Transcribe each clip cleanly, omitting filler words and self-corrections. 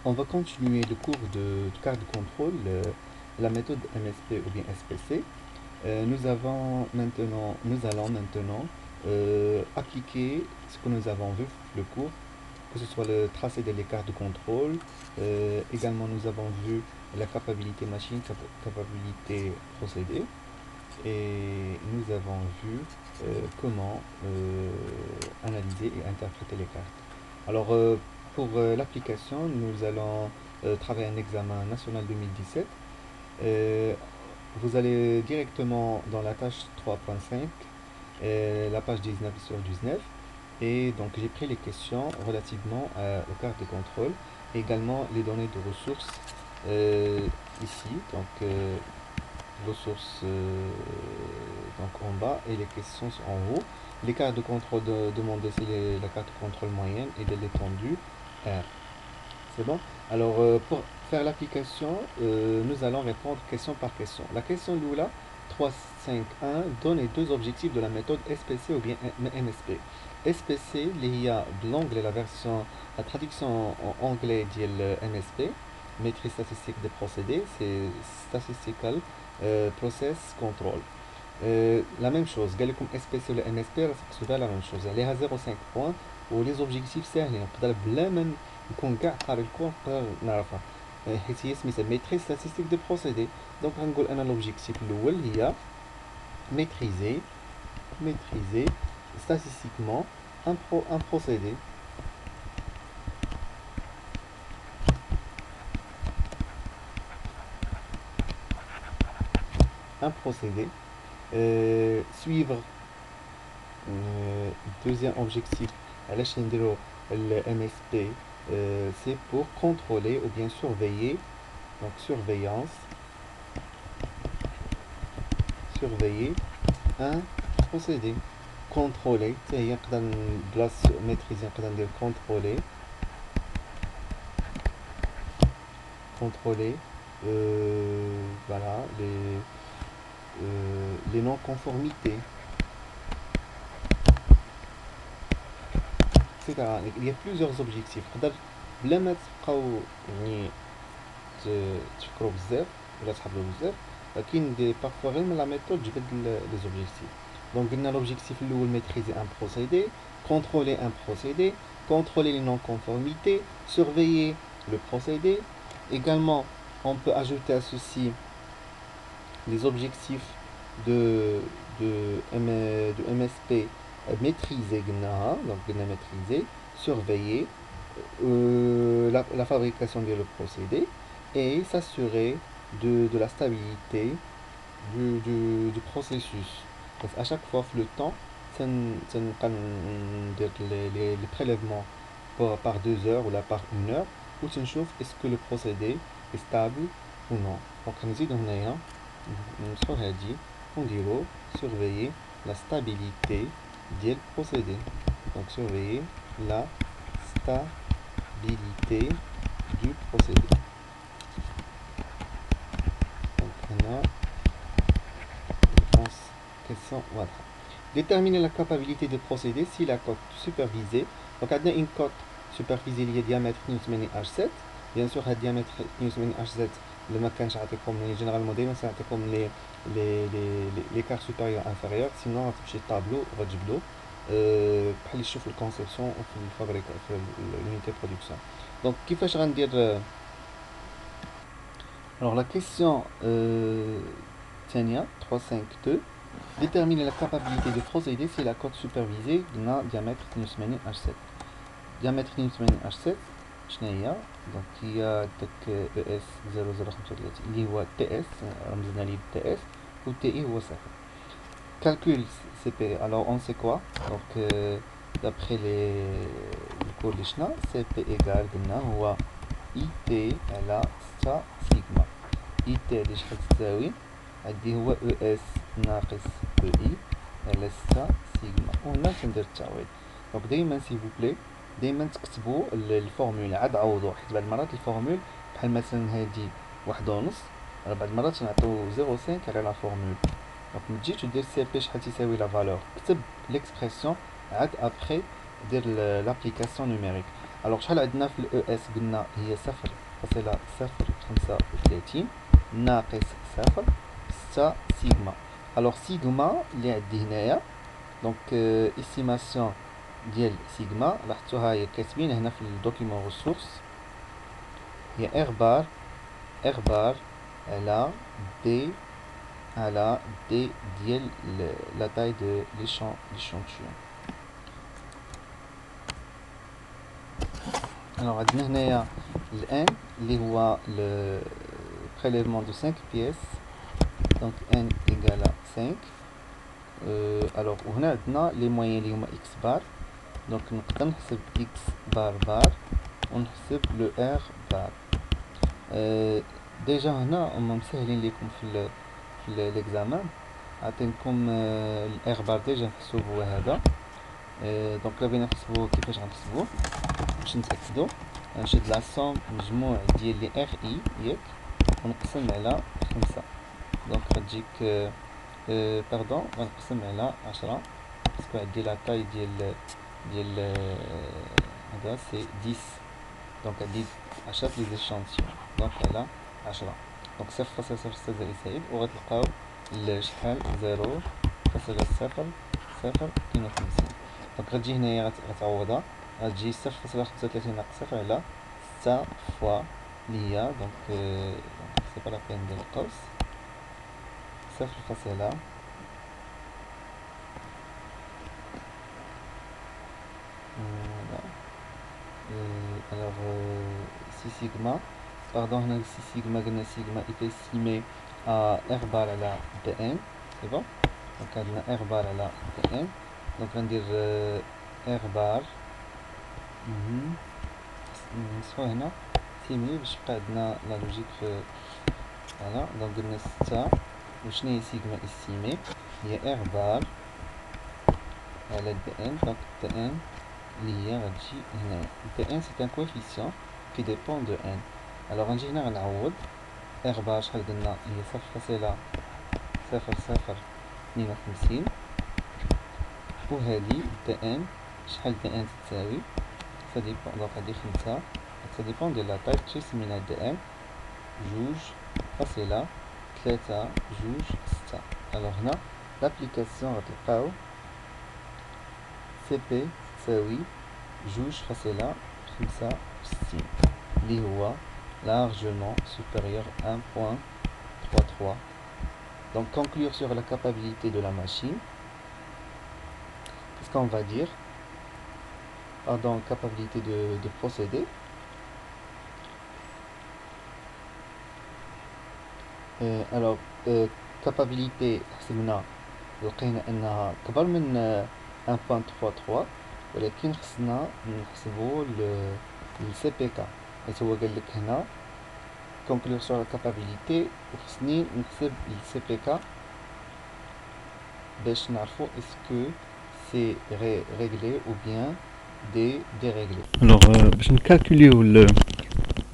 On va continuer le cours de carte de contrôle, la méthode MSP ou bien SPC. Nous allons maintenant appliquer ce que nous avons vu le cours, que ce soit le tracé des cartes de contrôle. Également, nous avons vu la capacité machine, capacité procédé, et nous avons vu comment analyser et interpréter les cartes. Alors, pour l'application, nous allons travailler un examen national 2017. Euh, Vous allez directement dans la tâche 3.5, la page 19 sur 19. Et donc, j'ai pris les questions relativement aux cartes de contrôle et également les données de ressources ici. Donc, ressources donc en bas et les questions sont en haut. Les cartes de contrôle demandées, c'est la carte de contrôle moyenne et de l'étendue R. C'est bon? Alors, pour faire l'application, nous allons répondre question par question. La question Lula 351 donne les deux objectifs de la méthode SPC ou bien MSP. SPC, il y a de l'anglais, la traduction en anglais dit le MSP, maîtrise statistique des procédés, c'est Statistical Process Control. La même chose, قال لكم SPC ولا MSP راه تقصدها la même chose, عليها 0.5 points ولي زوبجيكتيف ساهلين نقدر بلا ما نكون كاع قاري الكور نقدر نعرفها حيت هي سميتها ميتريز ستاتستيك دو بروسيدي. دونك غنقول انا لوبجيكتيف الاول هي ميتريزي statistiquement un procédé. Un procédé. Suivre deuxième objectif à la chaîne de le MSP, c'est pour contrôler ou bien surveiller, donc surveiller un procédé. Contrôler, c'est نقدر بلاص maîtriser نقدر ندير contrôler voilà les non-conformités, etc. Il y a plusieurs objectifs. تقدر بلا ما تبقاو يعني تفكروا بزاف ولا تحضروا بزاف، كاين دي بارفوا غير من لا ميثود تجبد لي زوبجيكتيف. دونك قلنا l'objectif الاول maîtriser un procédé, contrôler un procédé, contrôler les non-conformités, surveiller le procédé. Également, on peut ajouter à ceci les objectifs de, de MSP maîtriser, donc maîtriser, surveiller la fabrication de le procédé et s'assurer de la stabilité du processus. Donc à chaque fois, le temps, les prélèvements par 2 heures ou là par 1 heure, ou tu chauffe est-ce que le procédé est stable ou non. Donc on dit on dirait surveiller la stabilité du procédé. Donc surveiller la stabilité du procédé. Donc on a réponse question voilà. Déterminer la capacité de procéder si la cote supervisée. Donc on a une cote supervisée il y a diamètre H7. Bien sûr le diamètre H7 le macan comme généralement comme les cartes supérieures inférieures, sinon on va tableau on va tableau pour les chiffres de conception ou l'unité de production. Donc qui fait dire alors la question Tania 352 déterminer la capacité de procéder si la cote supervisée d'un diamètre H7. Diamètre H7 donc il y a ES 0035 اللي هو TS رمزنا ليه TS ou TI هو 0. Calcul CP, alors on sait quoi? Donc d'après les cours de Chna, CP égale قلنا هو IT على sta sigma. IT اللي شحال تساوي عندي هو ES ناقص EI على sta sigma وهنا تندير التعويض. دونك دايما سيفوبلي دايما تكتبوا الفورمول عاد عوضوا، حيت بعض المرات الفورمول بحال مثلا هادي 1.5 بعض المرات نعطيو 0.5 على لا فورمول. دونك ما تجيش دير سي بي شحال تساوي لا فالور، كتب ليكسبرسيون عاد ابخي دير لابليكاسيون نوميريك. الوغ شحال عندنا في الاو اس؟ قلنا هي 0.035 ناقص 0.6 سيغما. الوغ سيغما اللي عندي هنايا دونك استيماسيون ديال سيغما لاحظتوها هي كاتبين هنا في الدوكيمون ريسورس هي ار بار على دي ديال لا تاي دو ليشانتيون. الوغ عندنا هنايا الان اللي هو le prélèvement de 5 pièces donc n égale à 5. الوغ وهنا عندنا لي موين اللي هما اكس بار دونك نقدر نحسب اكس بار ونحسب لو ار بار. ديجا هنا هما مسهلين ليكم في ليكزامان عطينكم الار بار ديجا نحسبوه هو هذا. دونك لا بغينا نحسبوه كيفاش غنحسبوه باش نتاكدو غنشد لا سوم مجموع ديال لي ار اي ياك ونقسم على 5 دونك غتجيك باردون غنقسم على 10 باسكو عندي لا تاي ديال هذا سي 10 دونك عندي 10 لي زيشانتيون دونك على 10 دونك 0.06 زائد سعيد وغتلقاو شحال 0.0052. دونك غتجي هنايا غتعوضها غتجي 0.35 ناقص 0 على 6 فوا اللي هي دونك سي با لا بين ديال القوس 0.0 alors 6 sigma pardon هنا 6 sigma قلنا sigma est estimé à r bar على dn c'est bon donc عندنا r bar على dn donc غندير r bar نصفو هنا سيمي باش يبقى عندنا لا لوجيك فوالا دونك قلنا 6 وشنو هي sigma estimé هي r bar على dn donc dn اللي هي غتجي هنايا dn c'est un coefficient qui dépend de n. alors غنجي هنا غنعوض r بار شحال قلنا هي 0.0052 وهادي dn شحال dn تساوي ça dépend دونك هادي 5 ça dépend de la taille تشي من dn 2.3 alors هنا l'application غتلقاو cp تساوي 2.65 اللي هو largement supérieur à 1.33. donc conclure sur la capacité de la machine, qu'est-ce qu'on va dire? Pardon, capacité de procéder. Alors capacité حسبنا لقينا انها كبر من 1.33 ولكن خصنا نحسبو السي بي كا حيت هو قال لك هنا conclure sur la capacité وخصني نحسب السي بي كا باش نعرفو اسكو سي réglé ou bien déréglé. alors باش نكالكوليو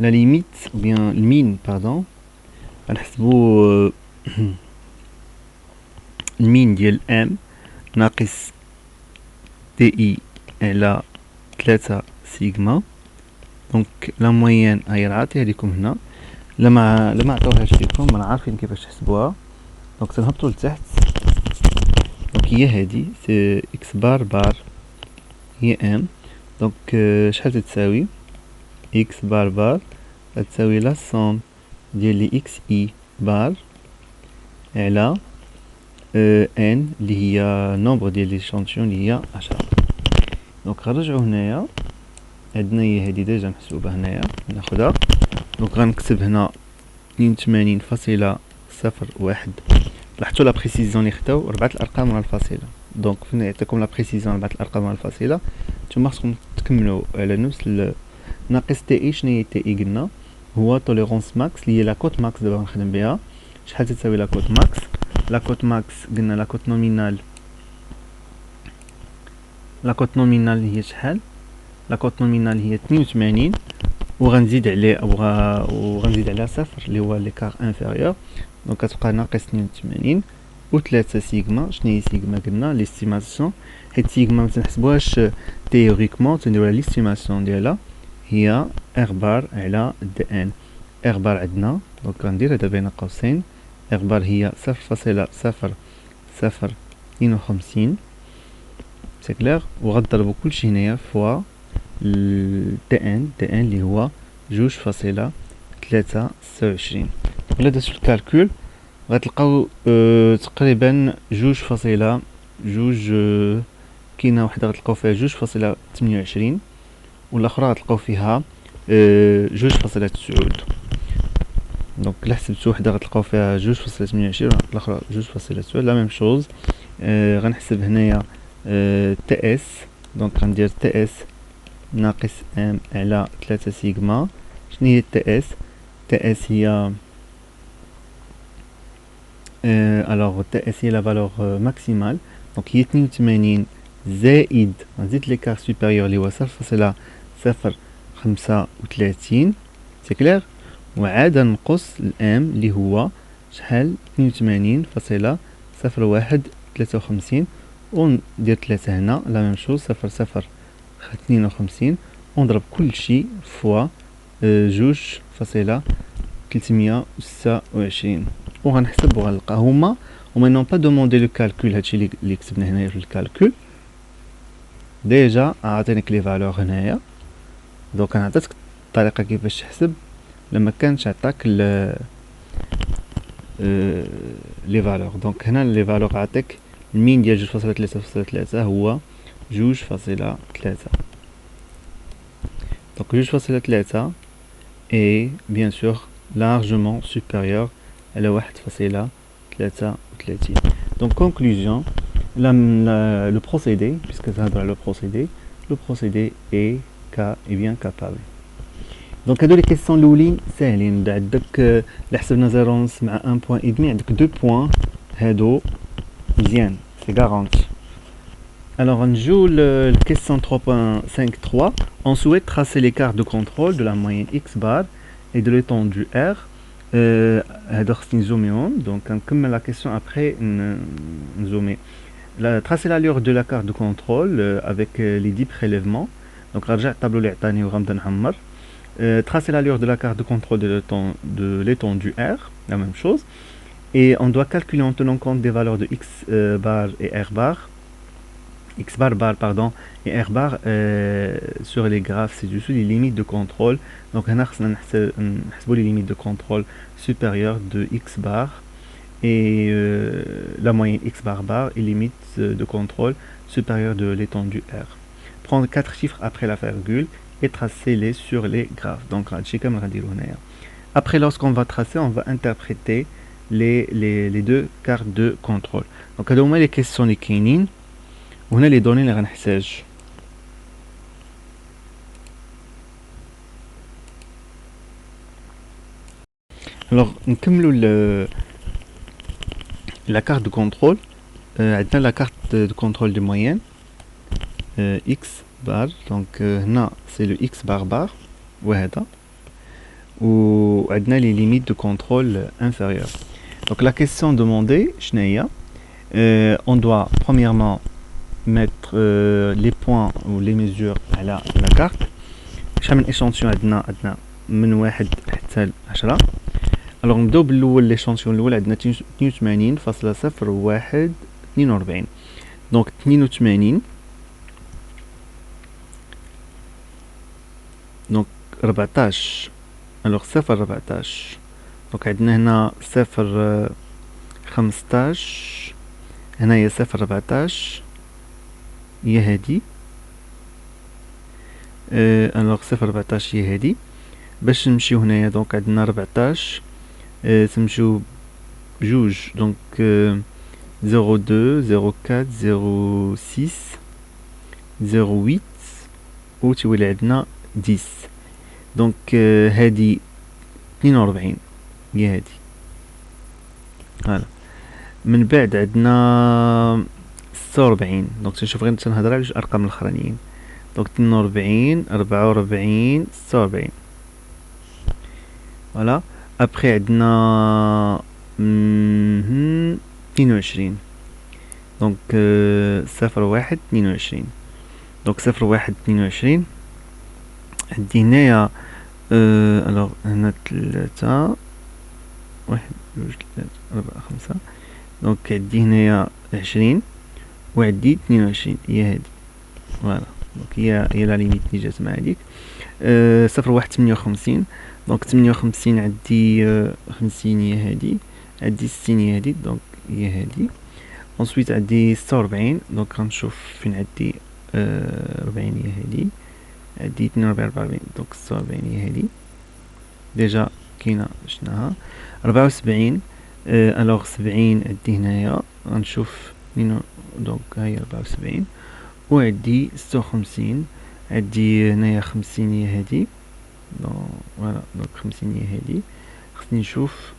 la limite ou bien le min pardon غنحسبو المين ديال ام ناقص تي اي على 3 سيغما دونك لا موين هي عطيها لكم هنا لما عطاوهاش لكم رانا عارفين كيفاش تحسبوها دونك تنهبطوا لتحت دونك هي هادي سي اكس بار هي ام دونك شحال تساوي اكس بار تساوي لا سوم ديال لي اكس اي بار على ان اللي هي نومبر ديال لي شانتيون اللي هي 10 دونك غنرجعو هنايا عندنا هي هادي ديجا محسوبه هنايا ناخدها دونك غنكتب هنا 82.01 لاحظتوا لا بريسيزيون اللي خداو 4 الارقام مع الفاصله دونك فين يعطيكم لا بريسيزيون 4 الارقام مع الفاصله نتوما خصكم تكملوا على نفس ناقص تي اي. شنو هي تي اي؟ قلنا هو توليرونس ماكس اللي هي لا كوت ماكس دابا غنخدم بها. شحال تساوي لا كوت ماكس؟ لا كوت ماكس قلنا لا كوت نومينال هي شحال؟ لا كوت نومينال هي 82 وغنزيد عليه وغنزيد عليها صفر اللي هو ليكار انفيريور دونك كتبقى ناقص 82 و3 سيغما. شنو هي سيغما؟ قلنا ليستيماسيون حيت سيغما ما تنحسبوهاش تيوريكمون تنديروها ليستيماسيون ديالها هي R بار على دي ان. R بار عندنا دونك غندير هذا بين قوسين، R بار هي 0.0052 سي كلير، وغنضربو كلشي هنايا فوا دي ان اللي هو 2.23. إلا درتو الكالكول غتلقاو تقريبا 2.2 كاينه وحده غتلقاو فيها 2.28 والاخرى غتلقاو فيها 2.9. دونك الا حسبتو وحده غتلقاو فيها 2.28 والاخرى 2.9 لا ميم شوز. غنحسب هنايا تي اس، دونك غندير تي اس ناقص ام على 3 سيغما. شنو هي تي اس؟ تي اس هي alors TS هي la valeur maximale، donc هي 82 زائد نزيد ليكار سوبيريور اللي هو 0.035 سي كلير، وعاد نقص الام اللي هو شحال 82.0153 وندير 3 هنا لا ميم شوز 0.052 ونضرب كلشي فوا 2.326 وغنحسب وغنلقى هما وما نون با دوموندي لو كالكول. هادشي اللي كتبنا هنايا في الكالكول ديجا عاطينك لي فالور هنايا، دونك انا عطيتك الطريقه كيفاش تحسب لما كانش عطاك لي فالور. دونك هنا لي فالور عطيك المين ديال 2.3.3 هو 2.3. دونك 2.3 est bien sûr largement supérieur à la 1.33. Donc conclusion, le procédé, puisque ça va le procédé est bien capable. Donc هادو لي كيسيون الاولين ساهلين، عندك اللي حسبنا 0.5 مع 1.5 عندك 2 بوين هادو مزيان سي غارونتي. Alors on joue la question 3.53. On souhaite tracer l'écart de contrôle de la moyenne x bar et de l'étendue R. Donc on commence la question après zoomer. Tracer l'allure de la carte de contrôle avec les 10 prélèvements. Donc رجع الطابلو اللي عطاني وغنبدا نحمر. Tracer l'allure de la carte de contrôle de l'étendue R, la même chose. Et on doit calculer en tenant compte des valeurs de x bar et R bar. X bar et R bar sur les graphes ci-dessous les limites de contrôle. Donc on a les limites de contrôle supérieures de X bar et la moyenne X bar et limite de contrôle supérieure de l'étendue R. Prendre 4 chiffres après la virgule et tracer-les sur les graphes. Donc après lorsqu'on va tracer, on va interpréter les deux cartes de contrôle. Donc les questions les kainin. وهنا لي دوني اللي غنحتاج. alors نكملوا la carte de contrôle. عندنا la carte de contrôle de moyenne x bar, donc هنا c'est le x bar وهذا وعندنا les limites de contrôle inférieures. Donc la question demandée شنو هي؟ on doit premièrement mettre les points ou les mesures à la carte. شحال من échantillon عندنا من 1 حتى 10. alors نبداو بالاول ليشانتيون الاول عندنا 82.0142. دونك 82 دونك 14 alors 0.14 دونك عندنا هنا 0.15 هنايا 0.14 هي هادي. alors 0.14 هي هادي. باش نمشيو هنايا دونك عندنا 14 تمشيو بجوج دونك 02 04 06 08 و تولي عندنا 10. دونك هادي 42 هي هادي. فوالا من بعد عندنا 46 دونك تنشوف غير تنهضر على جوج ارقام الاخرانيين. دونك 42 44 46 فوالا. ابخي عندنا 22 دونك 01 22 دونك 01 22 عندي هنايا الوغ هنا 3 1 2 3 4 5 دونك عندي هنايا 20 وعندي 22 هي هادي فوالا دونك هي لا ليميت اللي جات مع هاديك 0 1 58 دونك 58 عندي 50 هي هادي عندي 60 هي هادي دونك هي هادي ensuite عندي 46 دونك غنشوف فين عندي 40 هي هادي عندي 42 دونك 46 هي هادي ديجا كاينه شناها 74 الوغ 70 عندي هنايا غنشوف دونك هاهي 74 وعندي 56 عندي هنايا 50 هي هادي فوالا دونك 50 هي هادي خصني نشوف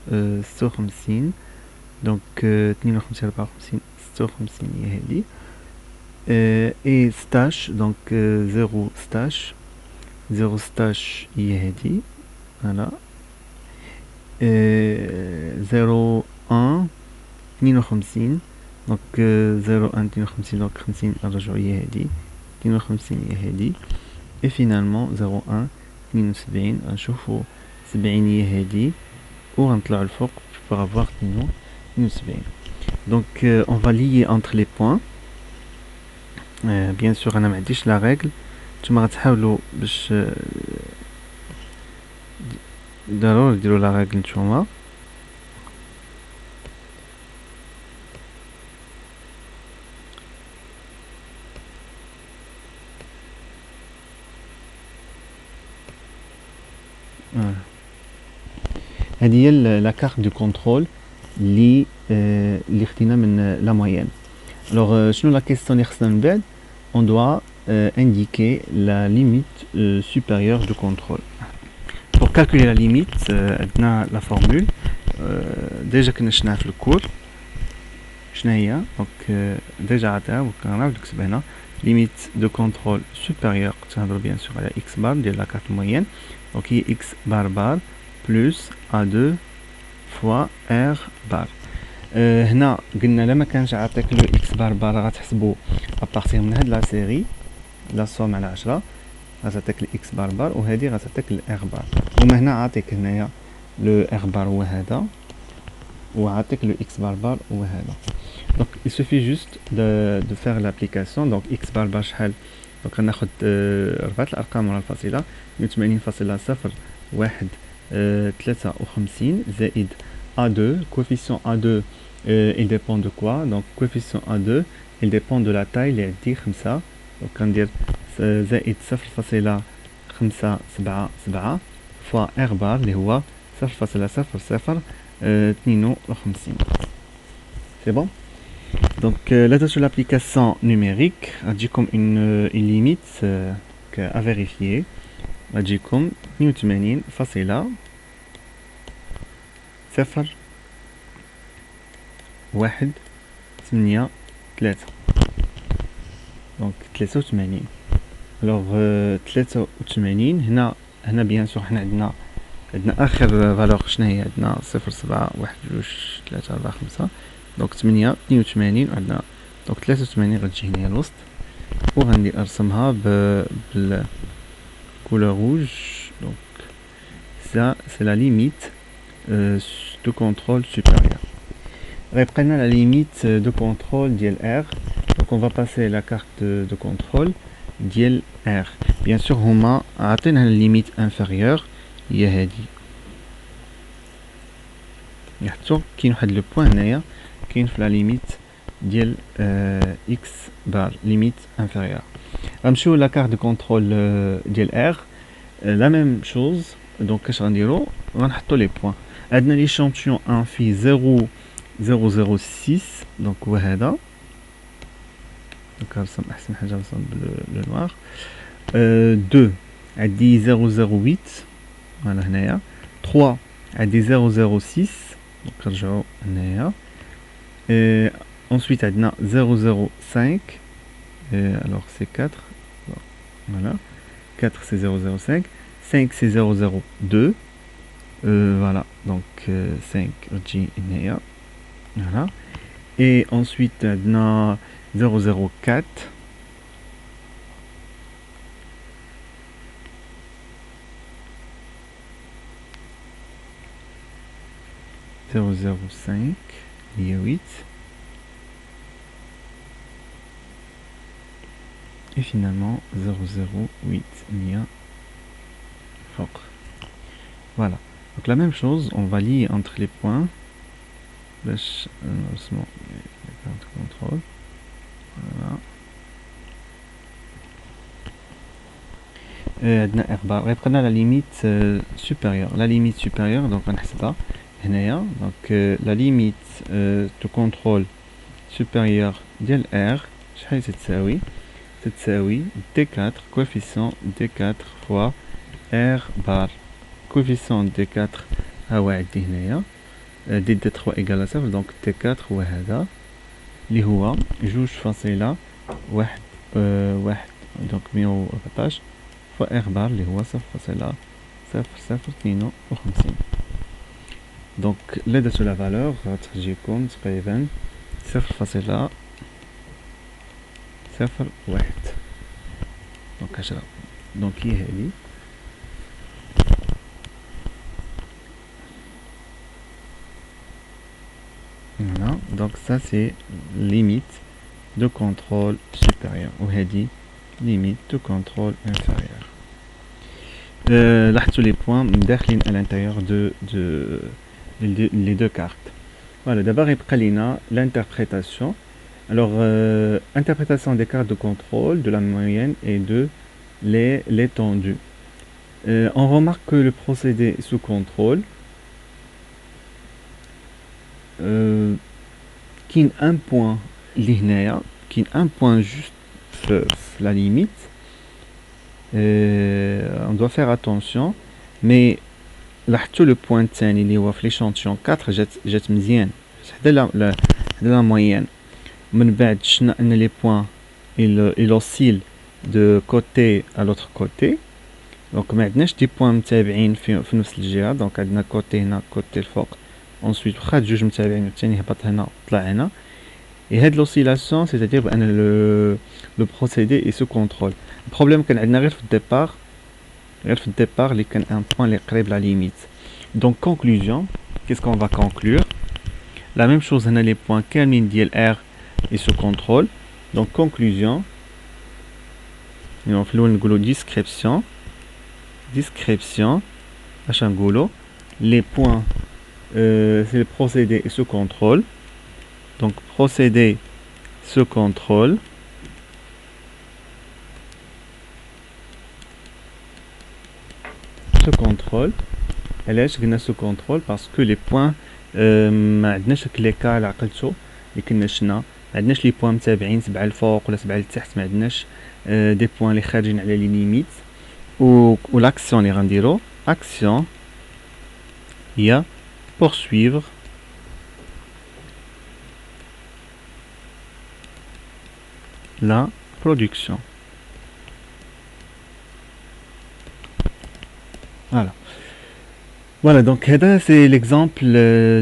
56 دونك 52 54 56 هي هادي اي 16 دونك 0 16 0 16 هي هادي فوالا 0 1 52 دونك 0 1 52 دونك 50 نرجعو هي هادي 52 هي هادي et finalement 0 1 72 غنشوفو 70 هي هادي وغنطلعو الفوق pour avoir 72 donc on va lier entre les points bien sûr انا ما عنديش لا رègle نتوما غتحاولوا باش ضروري ديروا لا رègle نتوما هذه هي لا كارت دو كونترول اللي خدينا من لا موين الوغ شنو لا كيسيون اللي خصنا من بعد on doit indiquer la limite supérieure de contrôle pour calculer la limite عندنا la formule ديجا كنا شفناها في الكور شنو هي دونك ديجا عطاها وكنعاود نكتب هنا limite de contrôle supérieure تنهضروا بيان سور على x بار ديال لا كارت موين دونك هي x بار plus A2 fois R بار هنا قلنا لما كانش عطيك لو x بار غتحسبو ابارتيغ من هاد لا سيري لا سوم على 10 غتعطيك الاكس بار وهادي غتعطيك الار بار وما هنا عاطيك هنايا لو ار بار هو هذا وعاطيك لو اكس بار هو هذا دونك il suffit juste de faire l'application donc x بار شحال دونك غناخد 4 الارقام ورا الفاصله 82.01 53 زائد A2 coefficient A2 il dépend de quoi donc coefficient A2 il dépend de la taille اللي عندي 5 دونك كندير زائد 0.577 فوا R بار اللي هو 0.0052 c'est bon donc là sur l'application numérique غتجيكم une limite à vérifier غتجيكم 82.0.1.8.3 دونك 83 الوغ 83 هنا بيان سور حنا عندنا اخر فالور شنو هي عندنا 0.7.1.2.3.4.5 دونك 82 عندنا دونك 83 غتجي هنا الوسط وغندي ارسمها بال couleur rouge donc ça c'est la limite de contrôle supérieur غيبقى لنا la limite de contrôle ديال R donc on va passer la carte de contrôle ديال R bien sûr هما عطينا la limite inférieure هي هادي لاحظتوا كاين واحد لو بوين هنايا كاين في لا ليميت ديال x بار ليميت inférieure غنمشيو لا كارت دو كونترول ديال R لا ميم شوز دونك اش غنديرو غنحطو لي بوين عندنا ليشانتيون 1 فيه 0.006 دونك هو هذا دونك نرسم احسن حاجه نرسم بلو نوار 2 عندي 0.08 فوالا هنايا 3 عندي 0.06 دونك نرجعو هنايا ensuite عندنا 0.05 alors c'est 4 voilà 4 c'est 0.05 5 c'est 0.02 voilà donc 5 رجي هنايا voilà et ensuite عندنا 0.04 0,05 هي 8 et finalement 0,08 مية فوق. Voilà, donc la même chose, on va lier entre les points باش نرسمو les cartes de contrôle. Voilà. عندنا R bar غيبقى لنا la limite supérieure. La limite supérieure donc غنحسبها هنايا. Donc la limite de contrôle supérieure ديال R شحال تتساوي؟ تتساوي D4 coefficient D4 fois R bar. coefficient D4 ها هو عندي هنايا D3 égale à 0 donc D4 هو هذا اللي هو 2.1 واحد donc 114 fois R bar اللي هو 0.0052. donc لا درتو لا فالور غتجيكم تقريبا 0.01 donc 10. donc هي هذه voilà. donc ça c'est limite de contrôle supérieur ou هذه limite de contrôle inférieur. لاحظتوا les points داخلين à l'intérieur de les deux cartes. voilà, d'abord غيبقى لينا l'interprétation. alors interprétation des cartes de contrôle de la moyenne et de l'étendue. on remarque que le procédé sous contrôle كاين un point اللي هنايا كاين un point juste في la limite. on doit faire attention mais لاحظتوا le point الثاني اللي هو في l'échantillon 4 جات مزيان حدا la moyenne. من بعد شفنا ان les points il oscille de côté à l'autre côté. donc ما عندناش دي بوين متابعين في نفس الجهه. donc عندنا كوتي هنا كوتي الفوق ensuite واخا جوج متابعين والثاني هبط هنا طلع هنا. et هاد l'oscillation c'est-à-dire بان le procédé est sous contrôle. البروبليم كان عندنا غير في الديبار اللي كان ان بوين اللي قريب لا ليميت. donc conclusion, qu'est-ce qu'on va conclure? la même chose هنا les points كاملين ديال R et sous contrôle. donc conclusion في الاول نقولوا description اش نقولوا les points c'est le procédé est sous contrôle. donc procédé sous contrôle علاش قلنا sous contrôle parce que les points ما عندناش هاك لي كا اللي عقلتو اللي كنا شفنا. ما عندناش لي بوين متابعين 7 الفوق ولا 7 لتحت. ما عندناش دي بوين اللي خارجين على لي ليميت. و l'action اللي غنديرو action هي poursuivre la production. voilà donc هذا c'est l'exemple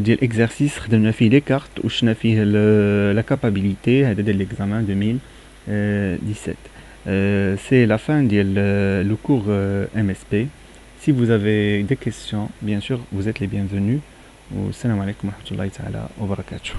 ديال l'exercice خدمنا فيه les cartes وشفنا فيه la capacité. هذا ديال l'examen 2017. c'est la fin le cours MSP. si vous avez des questions bien sûr vous êtes les bienvenus. والسلام عليكم ورحمة الله تعالى وبركاته.